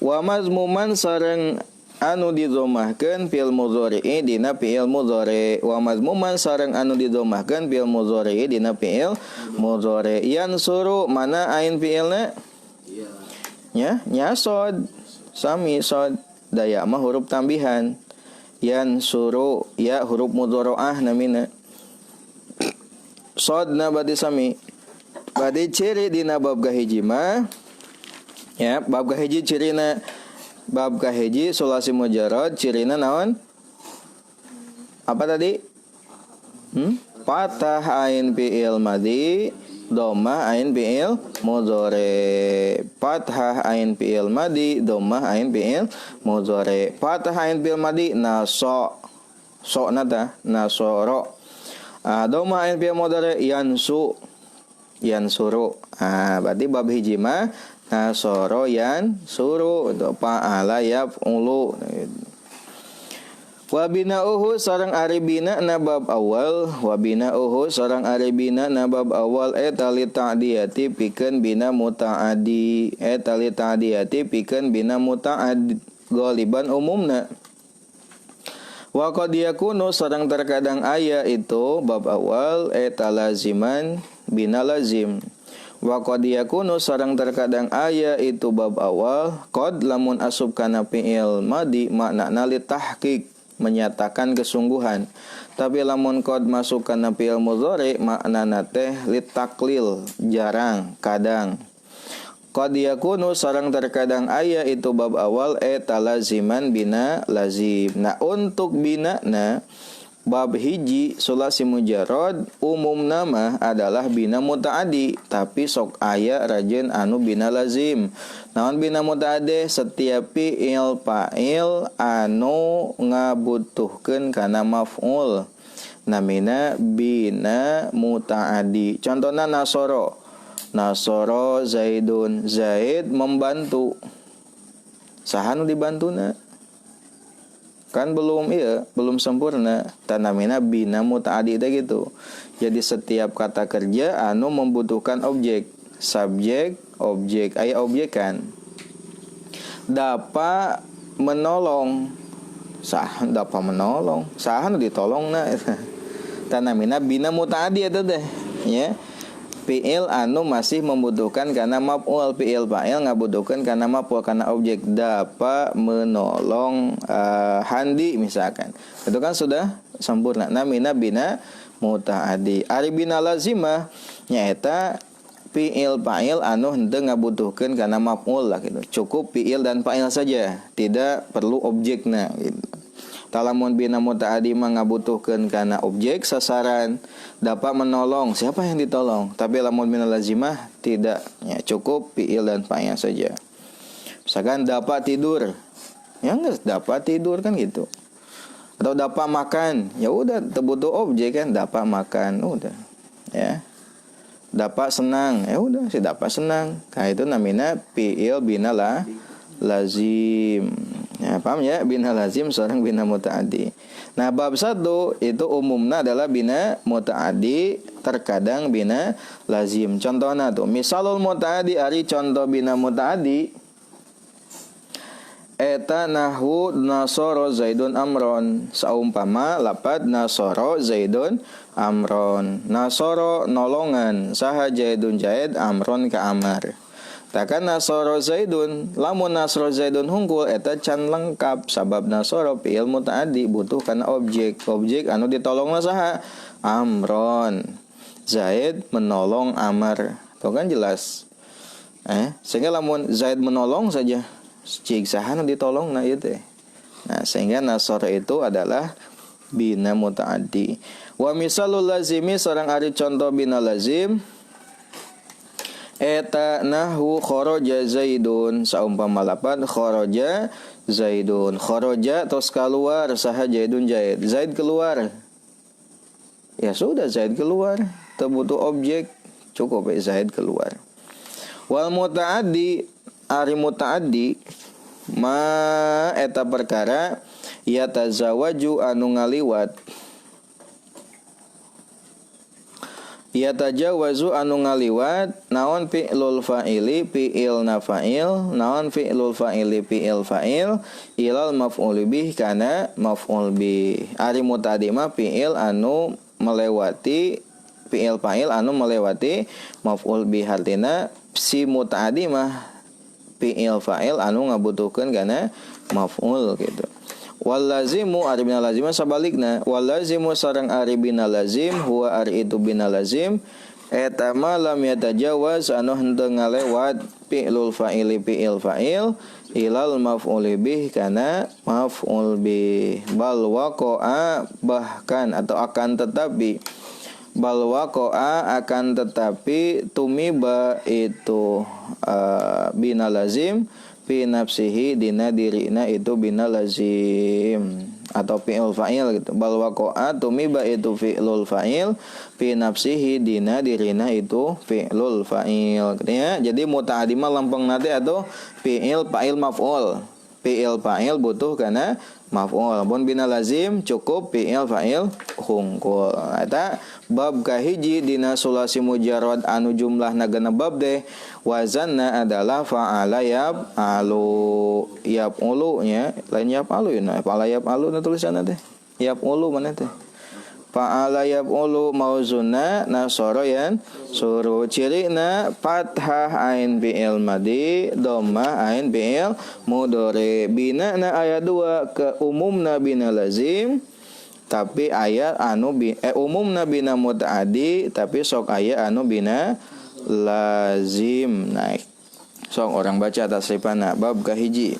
Speaker 1: Wa mazmuman sareng anu didhammahkeun fil mudhari'i dina fi'il mudhari'. Wa mazmuman sareng anu didhammahkeun fil mudhari'i dina fi'il mudhari'. Yansuru mana ain fi'ilna? Ya, nyasod. Sami sod daya mah huruf tambihan. Yansuru ya huruf mudhari'ah namina. Sodna berarti sami. Berarti ciri dina bab kahiji mah ya, bab kahiji cirina bab kahiji sulasi mujarrad cirina naon? Apa tadi? Fathah ain fi'il madi, dhammah ain fi'il mudhari. Fathah ain fi'il madi, dhammah ain fi'il mudhari. Fathah ain fi'il madi naso. So nata nasoro. Dhammah ain fi'il mudhari yansuru. Berarti bab hiji mah nasoro yansuru untuk fa'ala yaf'ulu. Wabina'uhu sarang aribina na bab awal. Wabina'uhu sarang aribina na bab awal. Etali ta'diyati pikeun bina muta'adi. Etali ta'diyati pikeun bina muta'adi. Galiban umumna. Wa qad yakunu sarang terkadang aya itu bab awal. Etalaziman bina lazim. Wa qad yakunu sarang terkadang aya itu bab awal. Qad lamun asub kana fi'il madi maknana li tahqiq menyatakan kesungguhan. Tapi lamun qad masuk kana fi'il mudhari maknana teh litaklil jarang kadang. Qad yakunu sareng terkadang aya itu bab awal talaziman bina lazim. Nah untuk bina na bab hiji sulasi mujarrad umum nama adalah bina mutaaddi, tapi sok aya rajeun anu bina lazim. Naon bina mutaaddi? Setiap fi'il fa'il anu ngabutuhkeun kana maf'ul namina bina mutaaddi. Contohna nasoro. Nasoro Zaidun, Zaid membantu. Saha nu dibantuna? Kan belum sempurna. Tanamina bina mutaaddi teh gitu. Jadi setiap kata kerja anu membutuhkan objek, subjek, objek, aya objek kan. Dapa menolong. Saha dapa menolong? Saha nu ditolongna eta. Tanamina bina mutaaddi eta teh, ya. Fi'il anu masih membutuhkan karena maf'ul, fi'il fa'il ngabutuhkeun karena maf'ul karena objek. Dapat menolong Handi misalkan. Itu kan sudah sampurna. Namina bina mutaaddi. Ari bina lazimah nyaeta fiil fa'il anu henteu ngabutuhkeun kana maf'ul lah gitu. Cukup fiil dan fa'il saja, tidak perlu objekna gitu. Talamun bina mutaaddi mah ngabutuhkeun kana objek sasaran, dapat menolong siapa yang ditolong. Tapi lamun bina lazimah tidak, ya cukup fiil dan fa'il saja. Misalkan dapat tidur, ya enggak dapat tidur kan gitu. Atau dapat makan, ya udah butuh objek kan, dapat makan udah. Ya. Dapat senang, ya udah si dapat senang. Nah itu namanya fiil bina lazim. Ya, paham ya? Bina lazim seorang bina mutaaddi. Nah, bab 1 itu umumnya adalah bina mutaaddi, terkadang bina lazim. Contohnya tuh, misalul mutaaddi ari contoh bina mutaaddi eta nahwu nasara zaidun amron. Saumpama lapad nasara zaidun amron. Nasara nolongan, saha zaidun zaid amron ka amar. Takkan nasara zaidun, lamun nasara zaidun hungkul eta can lengkap sabab nasara fi'il mutaaddi butuh kana objek anu ditolongna saha amron. Zaid menolong amar, itu kan jelas. Sehingga lamun zaid menolong saja cik saha anu ditolongna ieu teh. Nah sehingga nasara itu adalah bina mutaaddi. Wa misalul lazimi sareng ari contoh bina lazim eta nahwu kharaja zaidun. Saumpama lapad kharaja zaidun, kharaja tos keluar saha zaidun zaid. Zaid keluar, ya sudah zaid keluar, teu butuh objek, cukup zaid keluar. Wal mutaaddi ari mutaaddi ma eta perkara yatazawaju anu ngaliwat, yatajawazu anu ngaliwat naon fi'lul fa'ili fi'il nafa'il, naon fi'lul fa'ili fi'il fa'il ilal maf'ul bih kana maf'ul bih. Ari mutaaddi mah fi'il anu melewati fi'il fa'il anu melewati maf'ul bih. Artina si mutaaddi mah fi'il fa'il anu ngabutuhkeun kana maf'ul gitu. Wal lazimu ari bina lazim sabalikna, wal lazimu sareng ari bina lazim huwa ari itu bina lazim eta ma lam yatajawaz anu henteu ngalewat fi'lul fa'ili fi'il fa'il ilal maf'ul bih kana maf'ul bih. Bal waqa'a bahkan atau akan tetapi, bal waqa'a akan tetapi tumiba itu bina lazim fi nafsihi dina dirina itu bina lazim atau fi'il fa'il gitu. Bal waqa'a tumiba itu fi'lul fa'il fi nafsihi dina dirina itu fi'lul fa'il gitu ya. Jadi mutaaddi mah lempeng nanti atau fi'il fa'il maf'ul. Fi'il fa'il butuh kana maf'ul. Mun bina lazim cukup fi'il fa'il hungkul. Eta bab kahiji dina sulasi mujarrad anu jumlahna genep deh. Wazanna adalah fa'ala yaf'alu. Yaf'ulu nya lain yaf'alu ya. Fa'ala yaf'alu na tulisanna teh. Yaf'ulu mana teh? Fa'ala yaf'ulu mauzunna nasara yan suruh. Cirina fathah ain fi'il madi, dhammah ain fi'il mudhari. Bina na ayat 2 ke umumna bina lazim tapi ayat anu umumna bina mutaaddi tapi sok aya anu bina lazim. Naik sok orang baca tasrifana. Bab kahiji,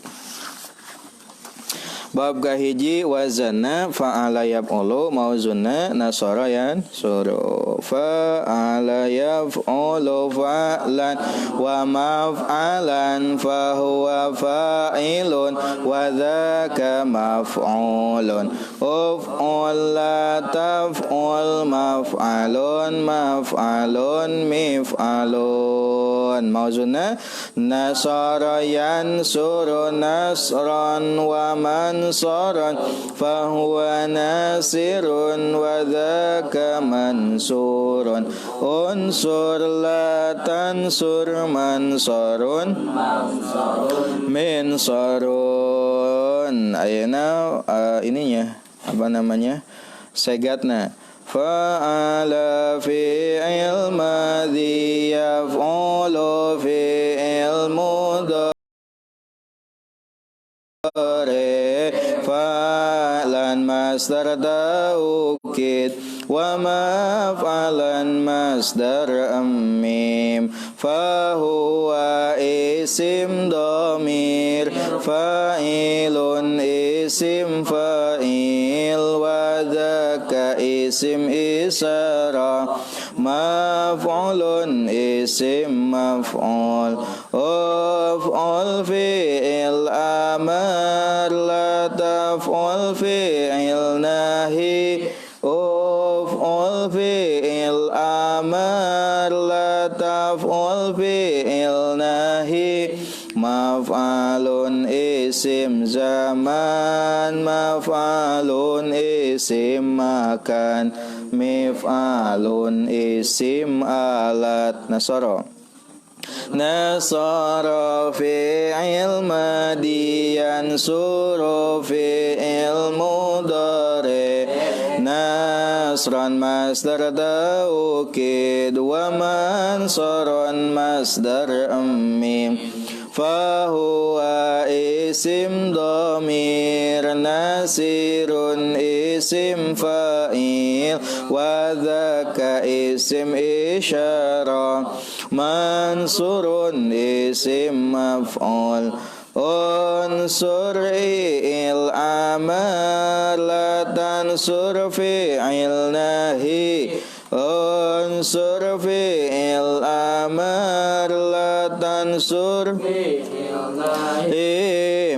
Speaker 1: bab kahiji wazanna fa'ala yaf'ulu mauzunna nasara yan suruh. Fa'ala yaf'ulu fa'lan wa maf'alan fahuwa fa'ilun wa dhaka maf'ulun. Uf'ul la taf'ul maf'alun maf'alun mif'alun. Mauzunna nasara yansuru nasran wa mansaran fahuwa nasirun wa dhaka mansurun. Unsur la tansur mansarun minsarun. Ayeuna ininya apa namanya segatna fa'ala fi'il madhi yaf'ulu fi'il mudhari fa'lan masdar tahu taukid wa maf'alan masdar mim fahuwa isim dhamir fa'ilun isim fa'il wa dzaka isim isara maf'ulun isim maf'ul uf'ul fi'il amar la taf'ul fi'il nahi uf'ul fi'il amar la taf'ul fi'il nahi maf'alun isim zaman maf'alun isim makan mif'alun isim alat nasara nasara fi'il madiyan suru fi'il mudhari nasran masdar taukid wa mansaran masdar mim fahuwa isim dhamir nasirun isim fa'il wa dzaka isim isyara mansurun isim maf'ul unsur il amar la tansur fi'il nahi unsur fi'il amar la tansur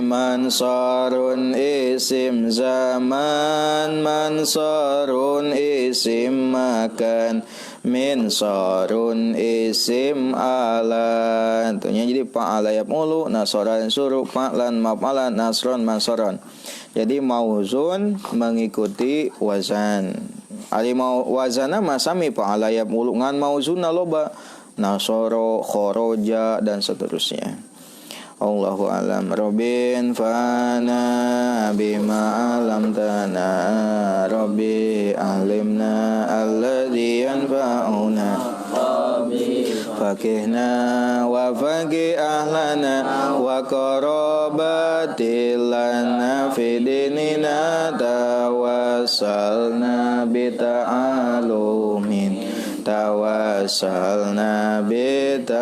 Speaker 1: mansarun isim zaman mansarun isim makan minsarun isim alat. Tentunya jadi fa'ala yaf'ulu nasaran suru fa'lan maf'alan nasron mansaron. Jadi mauzun mengikuti wazan. Ali mau wazana masami fa'ala yaf'ulu ngan mauzunna loba nasoro khoroja dan seterusnya. Allahu alam. Rabbin fana bima alamtana Rabbi alimna alladhi yanfa'una fakihna wa faqih ahlana wa qarabatil lana fi dinina tawassalna bita'alumin tawassalna bita'limin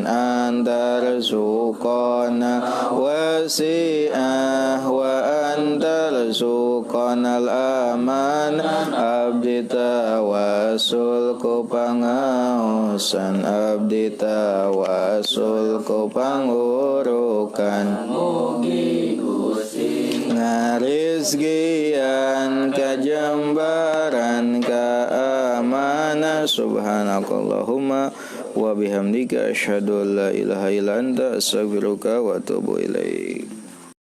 Speaker 1: antar suqana wasi'ah wa antar suqanal aman abdi tawassul ku pangausan abdi tawassul ku pangurukan mugi Gusti ngarizkian kajambaran keamanan subhanakallahumma wa bihamdika asyhadu an la ilaha illa anta astaghfiruka wa atubu ilaik.